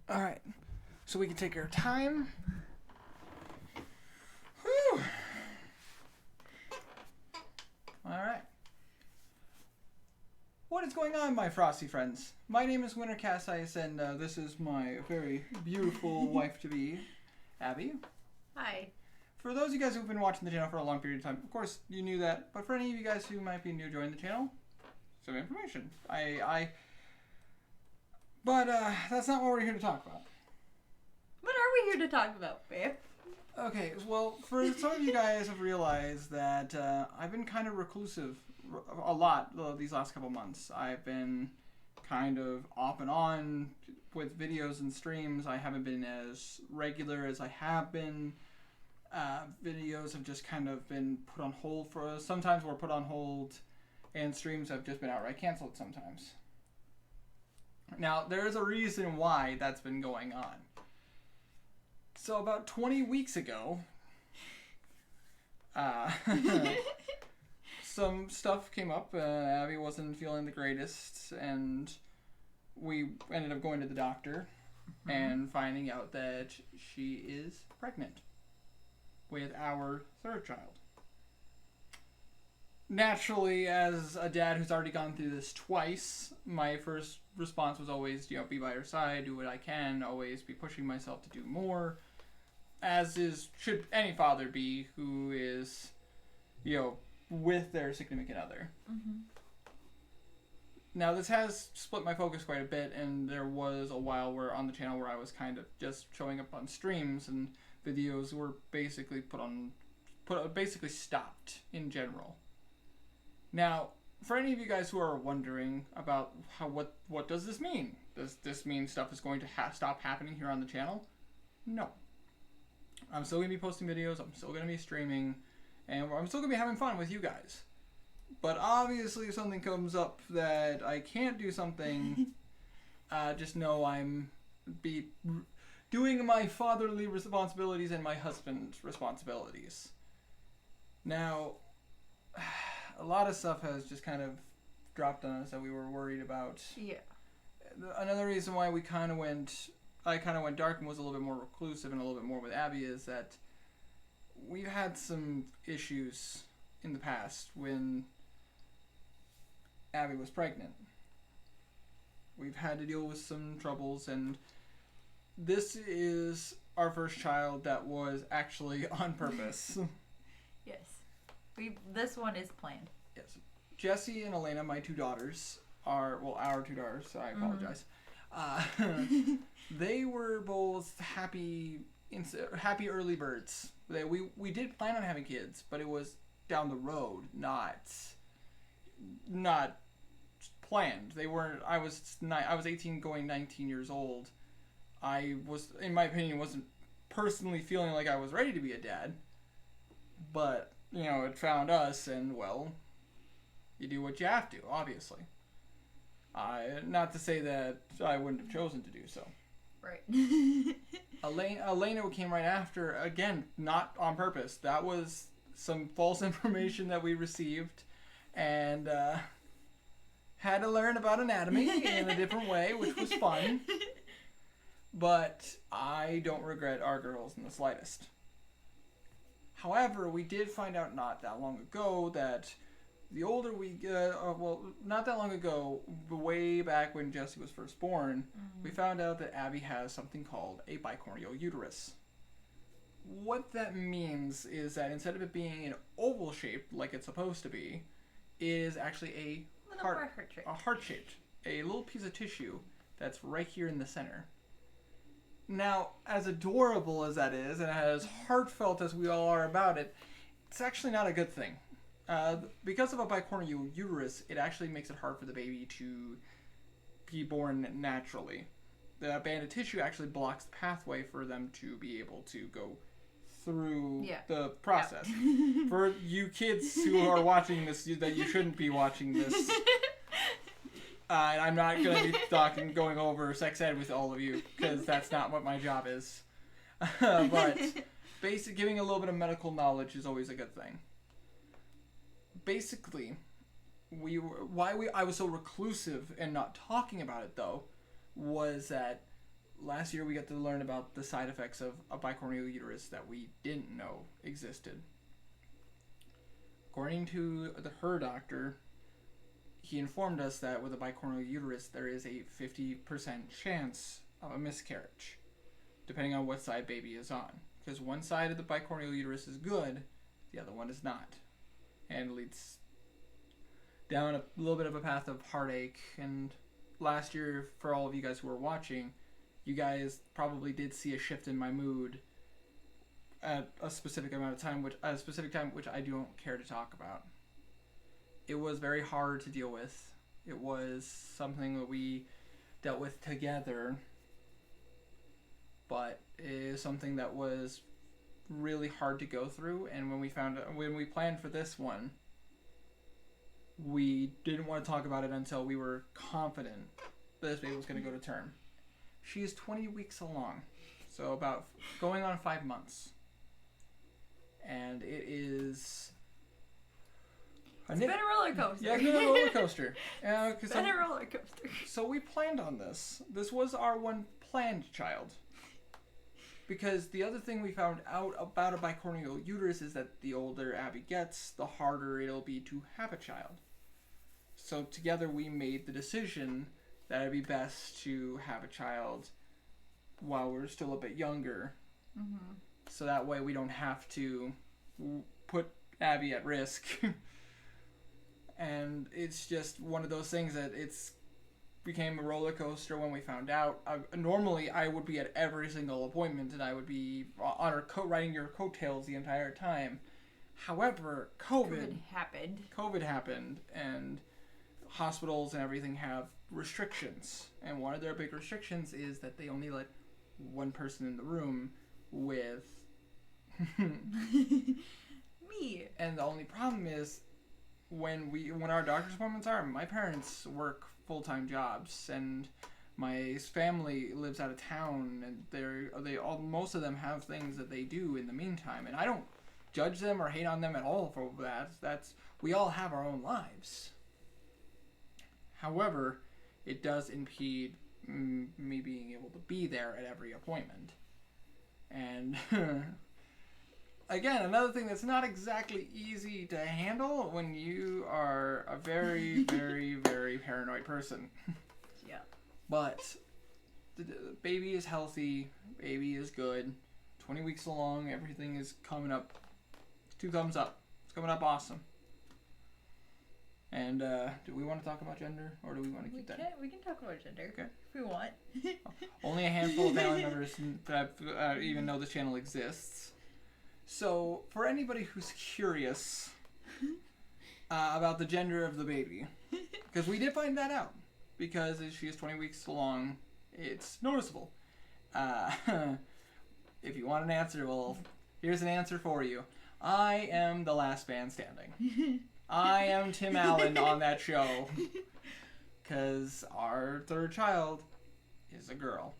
All right, so we can take our time. Whew. All right. What is going on, my frosty friends? My name is Wintercasice, and this is my very beautiful wife-to-be, Abby. Hi. For those of you guys who've been watching the channel for a long period of time, of course, you knew that. But for any of you guys who might be new joining the channel, some information. But that's not what we're here to talk about. What are we here to talk about, babe? Okay, well, for some of you guys have realized that I've been kind of reclusive a lot these last couple months. I've been kind of off and on with videos and streams. I haven't been as regular as I have been. Videos have just kind of been put on hold for us. Sometimes we're put on hold, and streams have just been outright canceled sometimes. Now, there's a reason why that's been going on. So about 20 weeks ago, some stuff came up. Abby wasn't feeling the greatest, and we ended up going to the doctor and finding out that she is pregnant with our third child. Naturally, as a dad who's already gone through this twice, my first response was always, be by her side, do what I can, always be pushing myself to do more, as should any father be who is, with their significant other. Mm-hmm. Now, this has split my focus quite a bit, and there was a while where on the channel where I was kind of just showing up on streams, and videos were basically basically stopped in general. Now, for any of you guys who are wondering about what does this mean? Does this mean stuff is going to stop happening here on the channel? No. I'm still going to be posting videos, I'm still going to be streaming, and I'm still going to be having fun with you guys. But obviously if something comes up that I can't do something, just know I'm doing my fatherly responsibilities and my husband's responsibilities. Now, a lot of stuff has just kind of dropped on us that we were worried about. Yeah. Another reason why I kind of went dark and was a little bit more reclusive and a little bit more with Abby is that we've had some issues in the past when Abby was pregnant. We've had to deal with some troubles, and this is our first child that was actually on purpose. Yes. This one is planned. Yes. Jessie and Elena, my two daughters, our two daughters, so I apologize. They were both happy early birds. We did plan on having kids, but it was down the road, not planned. They weren't. I was 18, going 19 years old. I was, in my opinion, wasn't personally feeling like I was ready to be a dad, but it found us, and well, you do what you have to, obviously. Not to say that I wouldn't have chosen to do so. Right. Elena came right after, again, not on purpose. That was some false information that we received, and had to learn about anatomy in a different way, which was fun. But I don't regret our girls in the slightest. However, we did find out not that long ago that the older we get, not that long ago, way back when Jessie was first born, we found out that Abby has something called a bicornual uterus. What that means is that instead of it being an oval shape like it's supposed to be, it is actually a heart-shaped, a little piece of tissue that's right here in the center. Now, as adorable as that is, and as heartfelt as we all are about it, it's actually not a good thing. Because of a bicornual uterus, it actually makes it hard for the baby to be born naturally. The banded tissue actually blocks the pathway for them to be able to go through the process. Yeah. For you kids who are watching this, that you shouldn't be watching this. I'm not going to be going over sex ed with all of you, because that's not what my job is. But giving a little bit of medical knowledge is always a good thing. Basically, I was so reclusive and not talking about it, though, was that last year we got to learn about the side effects of a bicornual uterus that we didn't know existed. According to her doctor, he informed us that with a bicornual uterus, there is a 50% chance of a miscarriage, depending on what side baby is on. Because one side of the bicornual uterus is good, the other one is not. And leads down a little bit of a path of heartache. And last year, for all of you guys who were watching, you guys probably did see a shift in my mood at a specific amount of time, which I don't care to talk about. It was very hard to deal with. It was something that we dealt with together, but it is something that was really hard to go through. And when we planned for this one, we didn't want to talk about it until we were confident that this baby was going to go to term. She is 20 weeks along, so about going on 5 months, and it is. It's been a roller coaster. Yeah, it's been a roller coaster. It's been a roller coaster. So we planned on this. This was our one planned child. Because the other thing we found out about a bicornual uterus is that the older Abby gets, the harder it'll be to have a child. So together we made the decision that it'd be best to have a child while we're still a bit younger. Mm-hmm. So that way we don't have to put Abby at risk. And it's just one of those things that it's became a roller coaster when we found out. Normally, I would be at every single appointment, and I would be on her riding your coattails the entire time. However, COVID happened, and hospitals and everything have restrictions. And one of their big restrictions is that they only let one person in the room with me. And the only problem is, when our doctor's appointments are, my parents work full-time jobs, and my family lives out of town, and most of them have things that they do in the meantime, and I don't judge them or hate on them at all for that. We all have our own lives. However, it does impede me being able to be there at every appointment. And again, another thing that's not exactly easy to handle when you are a very, very, very paranoid person. Yeah. But the baby is healthy. Baby is good. 20 weeks along. Everything is coming up. 2 thumbs up. It's coming up awesome. And do we want to talk about gender, or do we want to keep that? We can talk about gender. Okay. If we want. Only a handful of family members that even know this channel exists. So, for anybody who's curious about the gender of the baby, because we did find that out, because if she is 20 weeks along, it's noticeable. If you want an answer, well, here's an answer for you. I am the last man standing. I am Tim Allen on that show, because our third child is a girl.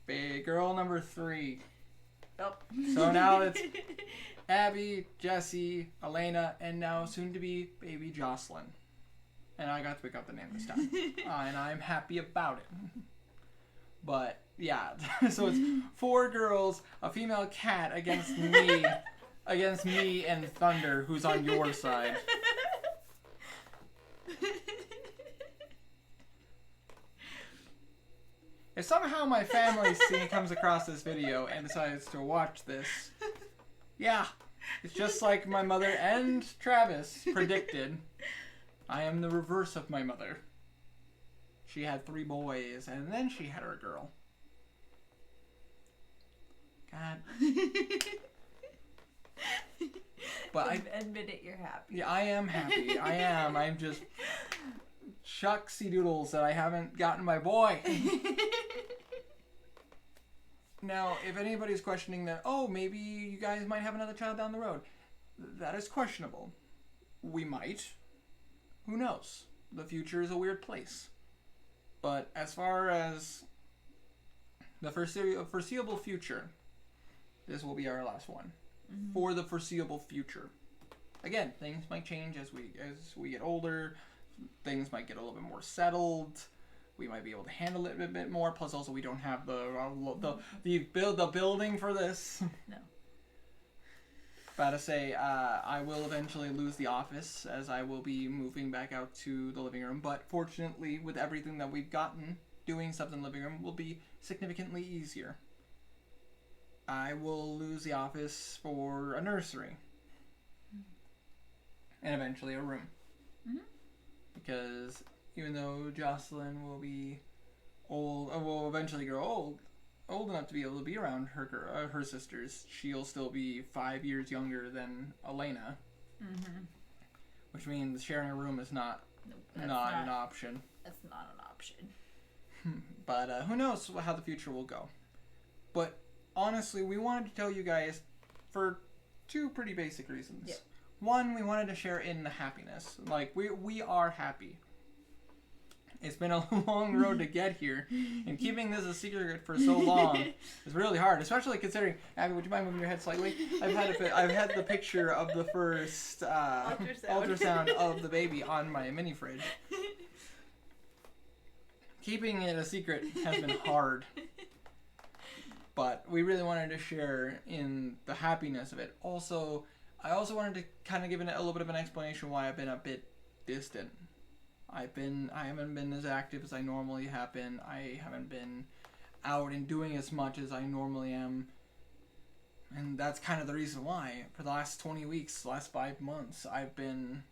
Girl number 3. Oh. So now it's Abby, Jessie, Elena, and now soon to be baby Jocelyn. And I got to pick up the name this time. And I'm happy about it. But yeah, so it's 4 girls, a female cat against me and Thunder, who's on your side. If somehow my family comes across this video and decides to watch this, yeah, it's just like my mother and Travis predicted. I am the reverse of my mother. She had 3 boys, and then she had her girl. God. But admit it, you're happy. Yeah, I am happy. I am. I'm just shucksy doodles that I haven't gotten my boy. Now, if anybody's questioning that, oh, maybe you guys might have another child down the road, that is questionable. We might. Who knows? The future is a weird place. But as far as the foreseeable future, this will be our last one. Mm-hmm. For the foreseeable future. Again, things might change as we get older. Things might get a little bit more settled. we might be able to handle it a bit more. Plus, also we don't have the building for this. No. About to say, I will eventually lose the office as I will be moving back out to the living room. But fortunately, with everything that we've gotten, doing stuff in the living room will be significantly easier. I will lose the office for a nursery. And eventually a room. Mm-hmm. Because even though Jocelyn will be old, will eventually grow old enough to be able to be around her sisters, she'll still be 5 years younger than Elena. Mm-hmm. Which means sharing a room is not an option. That's not an option. But who knows how the future will go. But honestly, we wanted to tell you guys for two pretty basic reasons. Yep. One, we wanted to share in the happiness. Like, we are happy. It's been a long road to get here, and keeping this a secret for so long is really hard, especially considering, Abby, would you mind moving your head slightly? I've had the picture of the first ultrasound of the baby on my mini fridge. Keeping it a secret has been hard, but we really wanted to share in the happiness of it. Also, I also wanted to kind of give a little bit of an explanation why I've been a bit distant. I haven't been as active as I normally have been. I haven't been out and doing as much as I normally am. And that's kind of the reason why. For the last 20 weeks, the last 5 months, I've been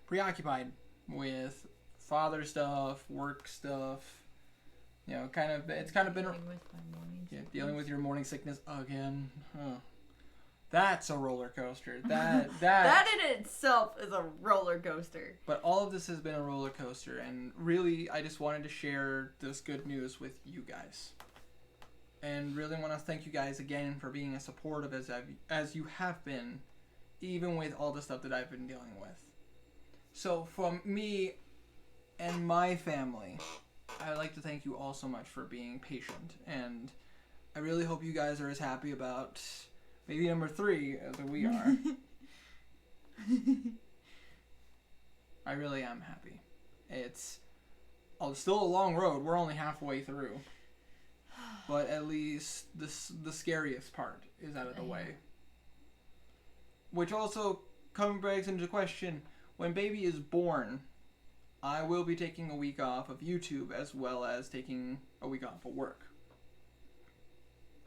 preoccupied with father stuff, work stuff. You know, it's kind of been... Dealing with my morning sickness. Dealing with your morning sickness again. That's a roller coaster. That in itself is a roller coaster. But all of this has been a roller coaster, and really, I just wanted to share this good news with you guys. And really want to thank you guys again for being as supportive as you have been, even with all the stuff that I've been dealing with. So, from me and my family, I'd like to thank you all so much for being patient, and I really hope you guys are as happy about baby number 3 as we are. I really am happy. It's still a long road. We're only halfway through. But at least the scariest part is out of the way. Which also begs into question, when baby is born, I will be taking a week off of YouTube as well as taking a week off of work.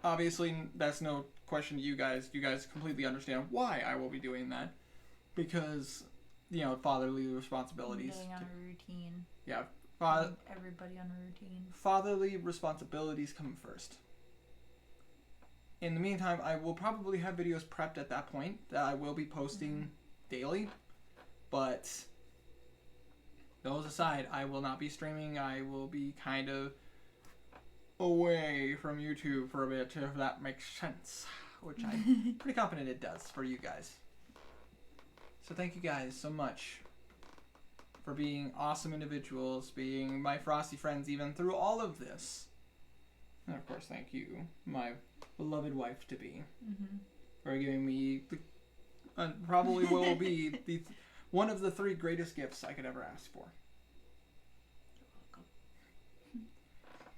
Obviously, that's no question to you guys. You guys completely understand why I will be doing that. Because, fatherly responsibilities. Getting on a routine. Yeah. Everybody on a routine. Fatherly responsibilities come first. In the meantime, I will probably have videos prepped at that point that I will be posting daily. But those aside, I will not be streaming. I will be kind of away from YouTube for a bit, if that makes sense. Which I'm pretty confident it does for you guys. So thank you guys so much for being awesome individuals, being my frosty friends even through all of this. And of course, thank you, my beloved wife-to-be, for giving me probably what will be one of the 3 greatest gifts I could ever ask for.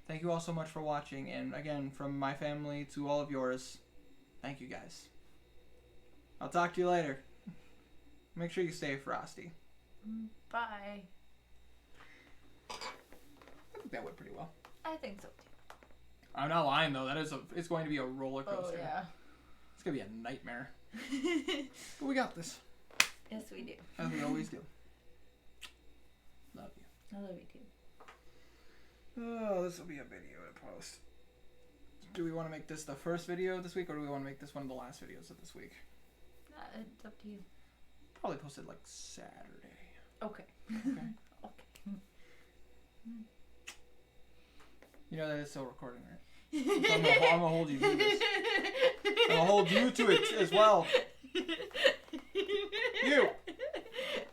Thank you all so much for watching, and again, from my family to all of yours, thank you guys. I'll talk to you later. Make sure you stay frosty. Bye. I think that went pretty well. I think so too. I'm not lying though. It's going to be a roller coaster. Oh yeah. It's gonna be a nightmare. But we got this. Yes, we do. As we always do. Love you. I love you too. Oh, this will be a video to post. Do we want to make this the first video this week, or do we want to make this one of the last videos of this week? It's up to you. Probably post it like Saturday. Okay. Okay. Okay. You know that it's still recording, right? So I'm gonna hold you to this. I'm gonna hold you to it as well. You.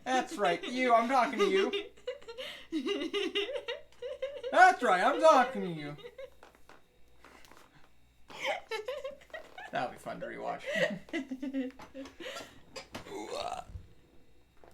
That's right. You. I'm talking to you. That's right. I'm talking to you. That'll be fun to rewatch.